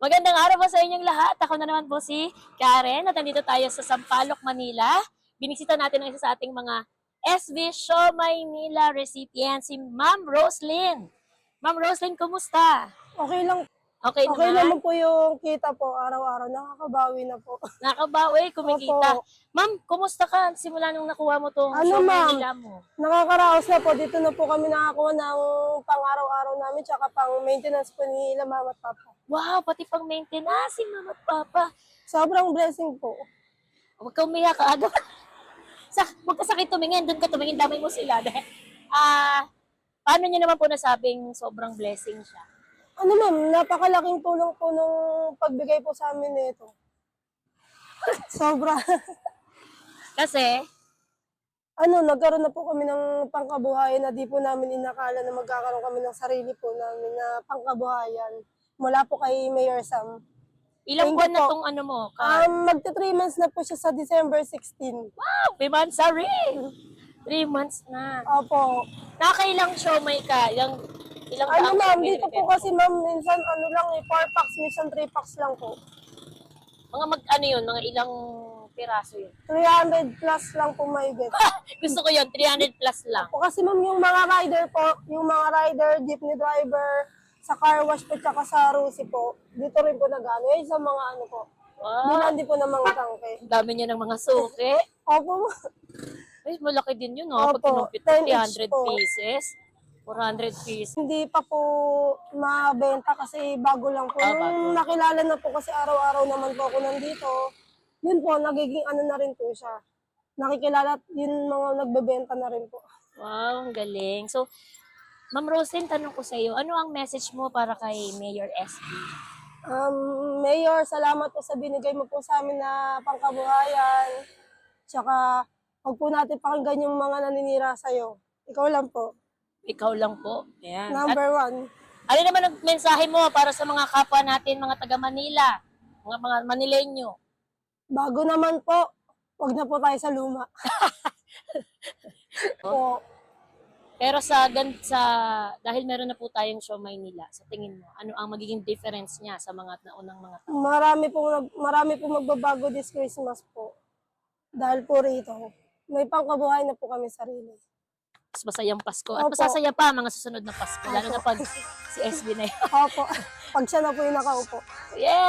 Magandang araw po sa inyong lahat. Ako na naman po si Karen at nandito tayo sa Sampaloc, Manila. Binisita natin ang isa sa ating mga SB Show Maynila recipient, si Ma'am Roslyn. Ma'am Roslyn, kumusta? Okay lang. Okay Okay naman? naman po yung kita po araw-araw. Nakakabawi na po. Nakabawi, kumikita. Opo. Ma'am, kumusta ka simula nung nakuha mo tong Ano, Show ma'am? Maynila mo? Nakakaraos na po. Dito na po kami nakakuha ng pang-araw-araw namin tsaka pang-maintenance po ni mama at papa. Wow, pati pang maintenance si Mama at Papa. Sobrang blessing po. Huwag ka umiyak ka agad. Huwag ka sakit tumingin, doon ka tumingin, damay mo sila. Paano niyo naman po nasabing sobrang blessing siya? Ano ma'am, napakalaking tulong po nung pagbigay po sa amin nito. Sobra. Kasi, Nagkaroon na po kami ng pangkabuhayan na di po namin inakala na magkakaroon kami ng sarili po namin na pangkabuhayan. Mula po kay Mayor Sam. ilang Thank buwan you na po. tong ano mo? Ka? Magta 3 months na po siya sa December 16. Wow, 3 months, sorry! 3 months na. Opo. Nakailang show may ka? Ilang Ano daang ma'am, show may dito po nabenta kasi mo? ma'am, minsan 4 packs, minsan 3 packs lang po. Ano yun? Mga ilang piraso yun? 300 plus lang po maigit. Gusto ko yun, 300 plus lang. Po kasi ma'am, yung mga rider po, yung mga rider, jeepney driver, sa car wash po, tsaka sa Rusi po, dito rin po nag-ano, sa mga ano po, Wow, bilandi po ng mga tangke. ang dami niya ng mga suki. Opo, Ay, malaki din yun, no? Pag Opo, kinumpit 10 each 300 po. pieces, 400 pieces. hindi pa po mabenta kasi bago lang po. Ah, Nung bago. nakilala na po kasi araw-araw naman po ako nandito, yun po, nagiging ano na rin po siya. Nakikilala at yun mga nagbebenta na rin po. Wow, ang galing. So, Ma'am Roslyn, tanong ko sa iyo, ano ang message mo para kay Mayor SB? Mayor, salamat po sa binigay mo po sa amin na pangkabuhayan. Tsaka, huwag po natin pakinggan yung mga naninira sa'yo. Ikaw lang po. Ikaw lang po. Ayan. At Number 1. ano naman ang mensahe mo para sa mga kapwa natin, mga taga Manila, mga Manileño? Bago naman po, huwag na po tayo sa luma. po. Pero dahil meron na po tayong Show Maynila, sa tingin mo, ano ang magiging difference niya sa mga naunang mga taon? Marami po magbabago this Christmas po. Dahil po rito, may pangkabuhayan na po kami sarili. Mas masayang Pasko. At Opo. masasaya pa mga susunod na Pasko, lalo na pag si SB na yun. Opo, pag siya na po yung nakaupo. Yeah!